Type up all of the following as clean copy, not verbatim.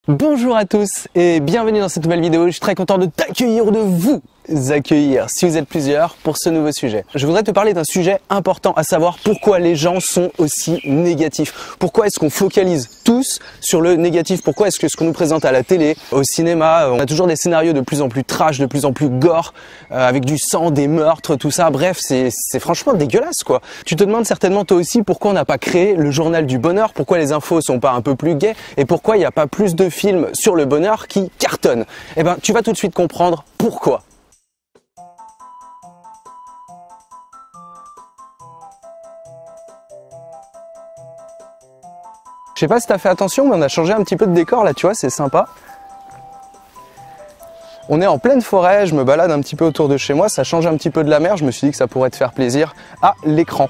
Bonjour à tous et bienvenue dans cette nouvelle vidéo. Je suis très content de t'accueillir, de vous accueillir si vous êtes plusieurs pour ce nouveau sujet. Je voudrais te parler d'un sujet important, à savoir pourquoi les gens sont aussi négatifs. Pourquoi est-ce qu'on focalise tous sur le négatif? Pourquoi est-ce que ce qu'on nous présente à la télé, au cinéma, on a toujours des scénarios de plus en plus trash, de plus en plus gore, avec du sang, des meurtres, tout ça. Bref, c'est franchement dégueulasse quoi. Tu te demandes certainement toi aussi pourquoi on n'a pas créé le journal du bonheur, pourquoi les infos sont pas un peu plus gaies et pourquoi il n'y a pas plus de films sur le bonheur qui cartonnent. Eh ben, tu vas tout de suite comprendre pourquoi. Je sais pas si t'as fait attention, mais on a changé un petit peu de décor là, tu vois, c'est sympa. On est en pleine forêt, je me balade un petit peu autour de chez moi, ça change un petit peu de la mer, je me suis dit que ça pourrait te faire plaisir à l'écran.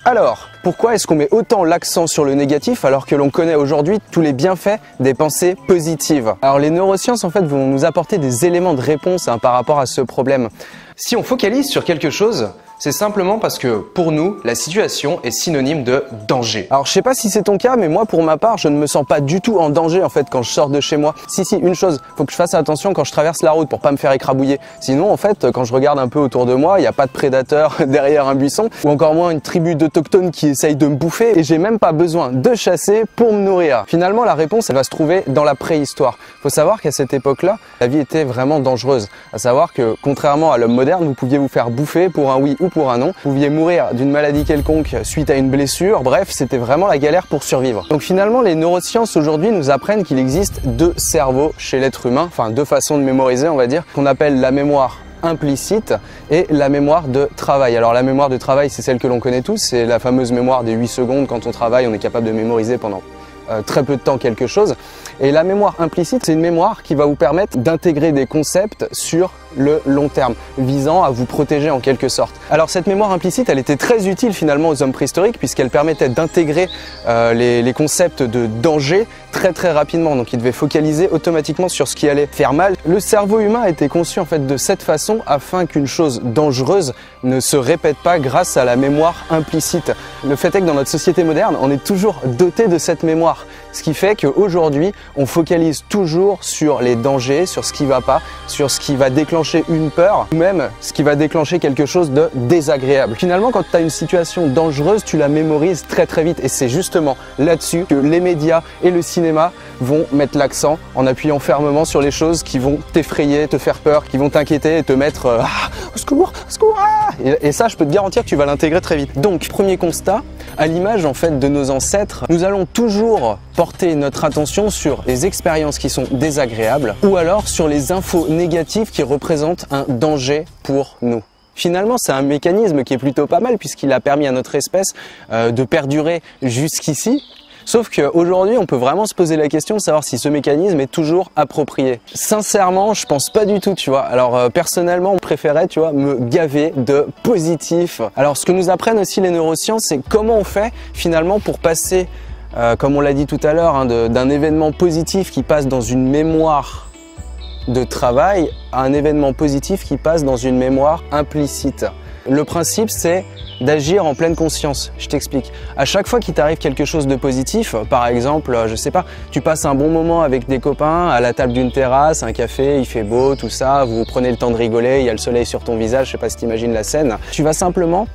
Alors, pourquoi est-ce qu'on met autant l'accent sur le négatif alors que l'on connaît aujourd'hui tous les bienfaits des pensées positives? Alors les neurosciences en fait vont nous apporter des éléments de réponse par rapport à ce problème. Si on focalise sur quelque chose, c'est simplement parce que pour nous, la situation est synonyme de danger. Alors je sais pas si c'est ton cas, mais moi pour ma part, je ne me sens pas du tout en danger en fait quand je sors de chez moi. Si, une chose, faut que je fasse attention quand je traverse la route pour pas me faire écrabouiller. Sinon en fait, quand je regarde un peu autour de moi, il n'y a pas de prédateur derrière un buisson ou encore moins une tribu d'autochtones qui essaye de me bouffer et j'ai même pas besoin de chasser pour me nourrir. Finalement, la réponse elle va se trouver dans la préhistoire. Faut savoir qu'à cette époque-là, la vie était vraiment dangereuse. À savoir que contrairement à l'homme moderne, vous pouviez vous faire bouffer pour un oui ou pour un non. Vous pouviez mourir d'une maladie quelconque suite à une blessure. Bref, c'était vraiment la galère pour survivre. Donc finalement, les neurosciences aujourd'hui nous apprennent qu'il existe deux cerveaux chez l'être humain, enfin deux façons de mémoriser, on va dire, qu'on appelle la mémoire implicite et la mémoire de travail. Alors la mémoire de travail, c'est celle que l'on connaît tous, c'est la fameuse mémoire des 8 secondes. Quand on travaille, on est capable de mémoriser pendant très peu de temps quelque chose. Et la mémoire implicite, c'est une mémoire qui va vous permettre d'intégrer des concepts sur le long terme, visant à vous protéger en quelque sorte. Alors cette mémoire implicite, elle était très utile finalement aux hommes préhistoriques puisqu'elle permettait d'intégrer les concepts de danger très rapidement. Donc ils devaient focaliser automatiquement sur ce qui allait faire mal. Le cerveau humain a été conçu en fait de cette façon afin qu'une chose dangereuse ne se répète pas grâce à la mémoire implicite. Le fait est que dans notre société moderne, on est toujours doté de cette mémoire. Ce qui fait qu'aujourd'hui, on focalise toujours sur les dangers, sur ce qui va pas, sur ce qui va déclencher une peur, ou même ce qui va déclencher quelque chose de désagréable. Finalement, quand tu as une situation dangereuse, tu la mémorises très vite. Et c'est justement là-dessus que les médias et le cinéma vont mettre l'accent en appuyant fermement sur les choses qui vont t'effrayer, te faire peur, qui vont t'inquiéter et te mettre au secours, et ça, je peux te garantir que tu vas l'intégrer très vite. Donc, premier constat, à l'image en fait de nos ancêtres, nous allons toujours porter notre attention sur les expériences qui sont désagréables ou alors sur les infos négatives qui représentent un danger pour nous. Finalement, c'est un mécanisme qui est plutôt pas mal puisqu'il a permis à notre espèce de perdurer jusqu'ici. Sauf qu'aujourd'hui, on peut vraiment se poser la question de savoir si ce mécanisme est toujours approprié. Sincèrement, je pense pas du tout, tu vois. Alors personnellement, on préférait, tu vois, me gaver de positif. Alors ce que nous apprennent aussi les neurosciences, c'est comment on fait finalement pour passer, comme on l'a dit tout à l'heure, d'un événement positif qui passe dans une mémoire de travail à un événement positif qui passe dans une mémoire implicite. Le principe, c'est d'agir en pleine conscience. Je t'explique. À chaque fois qu'il t'arrive quelque chose de positif, par exemple, je sais pas, tu passes un bon moment avec des copains à la table d'une terrasse, un café, il fait beau, tout ça, vous prenez le temps de rigoler, il y a le soleil sur ton visage, je sais pas si t'imagines la scène. Tu vas simplement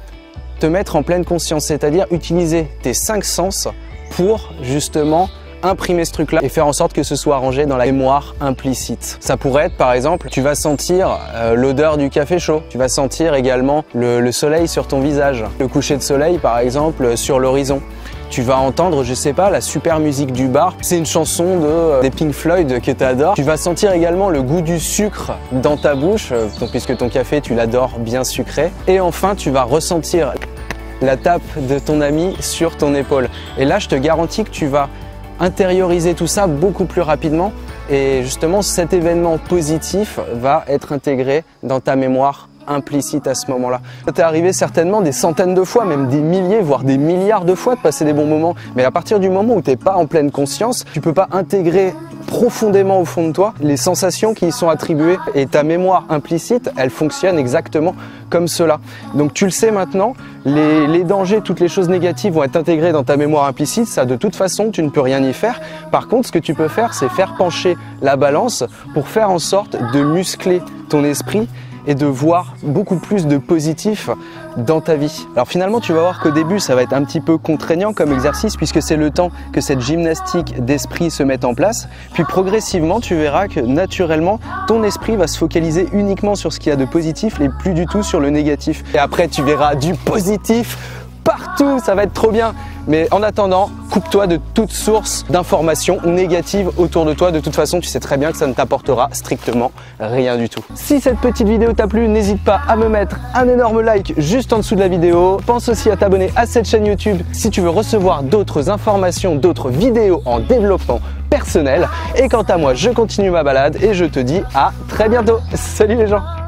te mettre en pleine conscience, c'est-à-dire utiliser tes 5 sens pour justement imprimer ce truc-là et faire en sorte que ce soit rangé dans la mémoire implicite. Ça pourrait être par exemple, tu vas sentir l'odeur du café chaud, tu vas sentir également le soleil sur ton visage, le coucher de soleil par exemple sur l'horizon. Tu vas entendre, je sais pas, la super musique du bar. C'est une chanson des Pink Floyd que tu adores. Tu vas sentir également le goût du sucre dans ta bouche, puisque ton café, tu l'adores bien sucré. Et enfin, tu vas ressentir la tape de ton ami sur ton épaule. Et là, je te garantis que tu vas intérioriser tout ça beaucoup plus rapidement et justement cet événement positif va être intégré dans ta mémoire implicite à ce moment-là. Ça t'est arrivé certainement des centaines de fois, même des milliers, voire des milliards de fois de passer des bons moments. Mais à partir du moment où tu n'es pas en pleine conscience, tu peux pas intégrer profondément au fond de toi les sensations qui y sont attribuées. Et ta mémoire implicite, elle fonctionne exactement comme cela. Donc tu le sais maintenant, les dangers, toutes les choses négatives vont être intégrées dans ta mémoire implicite. Ça, de toute façon, tu ne peux rien y faire. Par contre, ce que tu peux faire, c'est faire pencher la balance pour faire en sorte de muscler ton esprit et de voir beaucoup plus de positif dans ta vie. Alors finalement, tu vas voir qu'au début, ça va être un petit peu contraignant comme exercice puisque c'est le temps que cette gymnastique d'esprit se mette en place. Puis progressivement, tu verras que naturellement, ton esprit va se focaliser uniquement sur ce qu'il y a de positif et plus du tout sur le négatif. Et après, tu verras du positif partout, ça va être trop bien. Mais en attendant, coupe-toi de toute source d'informations négatives autour de toi. De toute façon, tu sais très bien que ça ne t'apportera strictement rien du tout. Si cette petite vidéo t'a plu, n'hésite pas à me mettre un énorme like juste en dessous de la vidéo. Pense aussi à t'abonner à cette chaîne YouTube si tu veux recevoir d'autres informations, d'autres vidéos en développement personnel. Et quant à moi, je continue ma balade et je te dis à très bientôt. Salut les gens!